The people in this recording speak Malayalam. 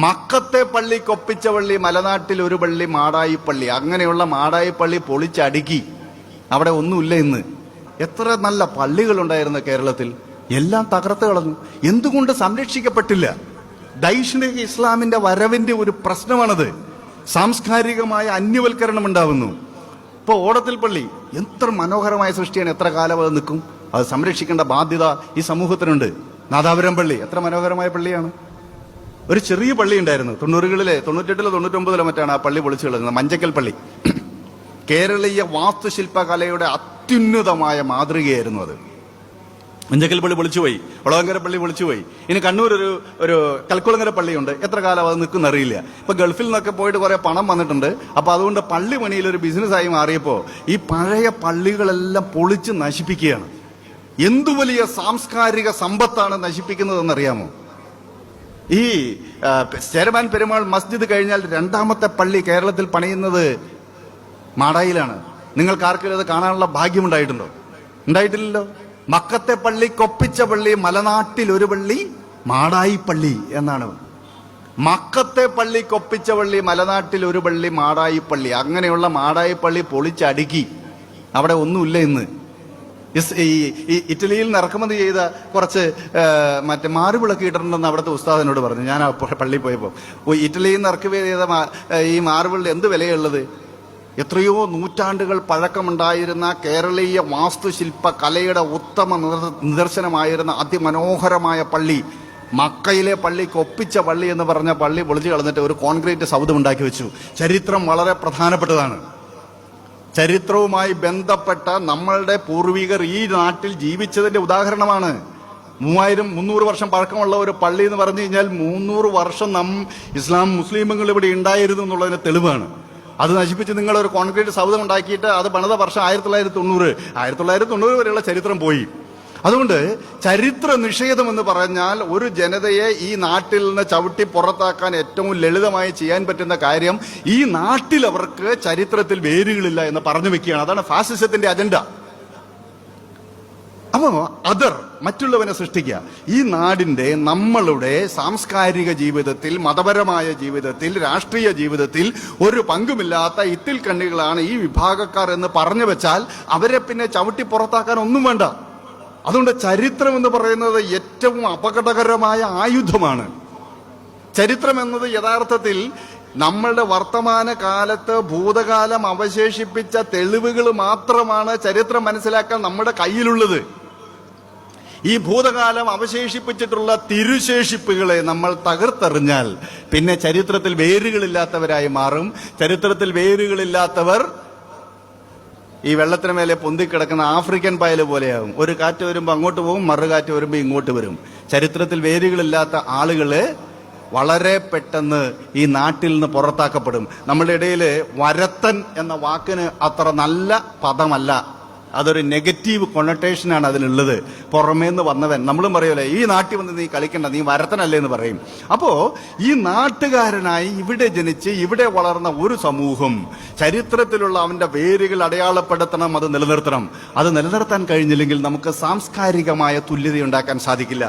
മക്കത്തെ പള്ളി കൊപ്പിച്ച പള്ളി, മലനാട്ടിൽ ഒരു പള്ളി മാടായി പള്ളി. അങ്ങനെയുള്ള മാടായി പള്ളി പൊളിച്ചടുക്കി. അവിടെ ഒന്നുമില്ല ഇന്ന്. എത്ര നല്ല പള്ളികളുണ്ടായിരുന്നു കേരളത്തിൽ, എല്ലാം തകർത്ത് കളഞ്ഞു. എന്തുകൊണ്ട് സംരക്ഷിക്കപ്പെട്ടില്ല? ദൈഷ്ണിക ഇസ്ലാമിന്റെ വരവിന്റെ ഒരു പ്രശ്നമാണത്. സാംസ്കാരികമായ അന്യവൽക്കരണം ഉണ്ടാവുന്നു. ഇപ്പോൾ ഓടത്തിൽ പള്ളി എത്ര മനോഹരമായ സൃഷ്ടിയാണ്, എത്ര കാലം അത് നിൽക്കും? അത് സംരക്ഷിക്കേണ്ട ബാധ്യത ഈ സമൂഹത്തിനുണ്ട്. നാദാപുരം പള്ളി എത്ര മനോഹരമായ പള്ളിയാണ്. ഒരു ചെറിയ പള്ളി ഉണ്ടായിരുന്നു 90-കളിലെ 98-ലോ 99-ലോ മറ്റാണ് ആ പള്ളി പൊളിച്ചു കളഞ്ഞത്. മഞ്ചക്കൽ പള്ളി കേരളീയ വാസ്തുശില്പകലയുടെ അത്യുന്നതമായ മാതൃകയായിരുന്നു അത്. മഞ്ചക്കൽ പള്ളി പൊളിച്ചുപോയി, ഒളവങ്കര പള്ളി പൊളിച്ചുപോയി. ഇനി കണ്ണൂർ ഒരു കൽക്കുളങ്ങര പള്ളിയുണ്ട്. എത്ര കാലം അത് നിൽക്കുന്ന അറിയില്ല. ഇപ്പൊ ഗൾഫിൽ നിന്നൊക്കെ പോയിട്ട് കുറെ പണം വന്നിട്ടുണ്ട്. അപ്പൊ അതുകൊണ്ട് പള്ളി പണിയിൽ ഒരു ബിസിനസ്സായി മാറിയപ്പോ ഈ പഴയ പള്ളികളെല്ലാം പൊളിച്ച് നശിപ്പിക്കുകയാണ്. എന്തു വലിയ സാംസ്കാരിക സമ്പത്താണ് നശിപ്പിക്കുന്നതെന്നറിയാമോ? ഈ ചേരമാൻ പെരുമാൾ മസ്ജിദ് കഴിഞ്ഞാൽ രണ്ടാമത്തെ പള്ളി കേരളത്തിൽ പണിയുന്നത് മാടായിലാണ്. നിങ്ങൾക്ക് ആർക്കെങ്കിലും അത് കാണാനുള്ള ഭാഗ്യമുണ്ടായിട്ടുണ്ടോ? ഉണ്ടായിട്ടില്ലല്ലോ. മക്കത്തെ പള്ളി കൊപ്പിച്ച പള്ളി, മലനാട്ടിൽ ഒരു പള്ളി മാടായി പള്ളി എന്നാണ്. മക്കത്തെ പള്ളി കൊപ്പിച്ച പള്ളി, മലനാട്ടിൽ ഒരു പള്ളി മാടായി പള്ളി. അങ്ങനെയുള്ള മാടായി പള്ളി പൊളിച്ചടുക്കി. അവിടെ ഒന്നുമില്ല ഇന്ന്. ഈ ഇറ്റലിയിൽ നിന്ന് ഇറക്കുമതി ചെയ്ത കുറച്ച് മറ്റേ മാർബിളൊക്കെ ഇട്ടിട്ടുണ്ടെന്ന് അവിടുത്തെ ഉസ്താദിനോട് പറഞ്ഞു. ഞാൻ പള്ളിയിൽ പോയപ്പോൾ ഇറ്റലിയിൽ നിന്ന് ഇറക്കുമതി ചെയ്ത ഈ മാർബിളിന് എന്ത് വിലയുള്ളത്? എത്രയോ നൂറ്റാണ്ടുകൾ പഴക്കമുണ്ടായിരുന്ന കേരളീയ വാസ്തുശില്പ കലയുടെ ഉത്തമ നിദർശനമായിരുന്ന അതിമനോഹരമായ പള്ളി, മക്കയിലെ പള്ളിക്ക് ഒപ്പിച്ച പള്ളി എന്ന് പറഞ്ഞ പള്ളി പൊളിച്ചു കളഞ്ഞിട്ട് ഒരു കോൺക്രീറ്റ് സൗധം ഉണ്ടാക്കി വെച്ചു. ചരിത്രം വളരെ പ്രധാനപ്പെട്ടതാണ്. ചരിത്രവുമായി ബന്ധപ്പെട്ട നമ്മളുടെ പൂർവികർ ഈ നാട്ടിൽ ജീവിച്ചതിന്റെ ഉദാഹരണമാണ്. 300 വർഷം പഴക്കമുള്ള ഒരു പള്ളി എന്ന് പറഞ്ഞു കഴിഞ്ഞാൽ 300 വർഷം മുസ്ലിമുകൾ ഇവിടെ ഉണ്ടായിരുന്നു എന്നുള്ളതിന് തെളിവാണ്. അത് നശിപ്പിച്ച് നിങ്ങളൊരു കോൺക്രീറ്റ് സൗധം ഉണ്ടാക്കിയിട്ട് അത് പണിത വർഷം 1990 വരെയുള്ള ചരിത്രം പോയി. അതുകൊണ്ട് ചരിത്ര നിഷേധം എന്ന് പറഞ്ഞാൽ ഒരു ജനതയെ ഈ നാട്ടിൽ നിന്ന് ചവിട്ടി പുറത്താക്കാൻ ഏറ്റവും ലളിതമായി ചെയ്യാൻ പറ്റുന്ന കാര്യം ഈ നാട്ടിൽ അവർക്ക് ചരിത്രത്തിൽ വേരുകളില്ല എന്ന് പറഞ്ഞു വെക്കുകയാണ്. അതാണ് ഫാസിസത്തിന്റെ അജണ്ട. അപ്പോ മറ്റുള്ളവനെ സൃഷ്ടിക്കുക. ഈ നാടിന്റെ, നമ്മളുടെ സാംസ്കാരിക ജീവിതത്തിൽ, മതപരമായ ജീവിതത്തിൽ, രാഷ്ട്രീയ ജീവിതത്തിൽ ഒരു പങ്കുമില്ലാത്ത ഇത്തിൽ കണ്ണികളാണ് ഈ വിഭാഗക്കാർ എന്ന് പറഞ്ഞു വെച്ചാൽ അവരെ പിന്നെ ചവിട്ടി പുറത്താക്കാൻ ഒന്നും വേണ്ട. അതുകൊണ്ട് ചരിത്രം എന്ന് പറയുന്നത് ഏറ്റവും അപകടകരമായ ആയുധമാണ്. ചരിത്രം എന്നത് യഥാർത്ഥത്തിൽ നമ്മളുടെ വർത്തമാന കാലത്ത് ഭൂതകാലം അവശേഷിപ്പിച്ച തെളിവുകൾ മാത്രമാണ് ചരിത്രം മനസ്സിലാക്കാൻ നമ്മുടെ കയ്യിലുള്ളത്. ഈ ഭൂതകാലം അവശേഷിപ്പിച്ചിട്ടുള്ള തിരുശേഷിപ്പുകളെ നമ്മൾ തകർത്തെറിഞ്ഞാൽ പിന്നെ ചരിത്രത്തിൽ വേരുകളില്ലാത്തവരായി മാറും. ചരിത്രത്തിൽ വേരുകളില്ലാത്തവർ ഈ വെള്ളത്തിന് മേലെ പൊന്തിക്കിടക്കുന്ന ആഫ്രിക്കൻ പായല് പോലെയാകും. ഒരു കാറ്റ് വരുമ്പോൾ അങ്ങോട്ട് പോകും, മറുകാറ്റ് വരുമ്പോൾ ഇങ്ങോട്ട് വരും. ചരിത്രത്തിൽ വേരുകളില്ലാത്ത ആളുകള് വളരെ പെട്ടെന്ന് ഈ നാട്ടിൽ നിന്ന് പുറത്താക്കപ്പെടും. നമ്മുടെ ഇടയിൽ വരത്തൻ എന്ന വാക്കിന് അത്ര നല്ല പദമല്ല, അതൊരു നെഗറ്റീവ് കൊണട്ടേഷനാണ് അതിനുള്ളത്. പുറമേന്ന് വന്നവൻ, നമ്മളും പറയുമല്ലേ, ഈ നാട്ടിൽ വന്ന് നീ കളിക്കണ്ട, നീ വരത്തനല്ലേ എന്ന് പറയും. അപ്പോ ഈ നാട്ടുകാരനായി ഇവിടെ ജനിച്ച് ഇവിടെ വളർന്ന ഒരു സമൂഹം ചരിത്രത്തിലുള്ള അവന്റെ വേരുകൾ അടയാളപ്പെടുത്തണം, അത് നിലനിർത്തണം. അത് നിലനിർത്താൻ കഴിഞ്ഞില്ലെങ്കിൽ നമുക്ക് സാംസ്കാരികമായ തുല്യത ഉണ്ടാക്കാൻ സാധിക്കില്ല.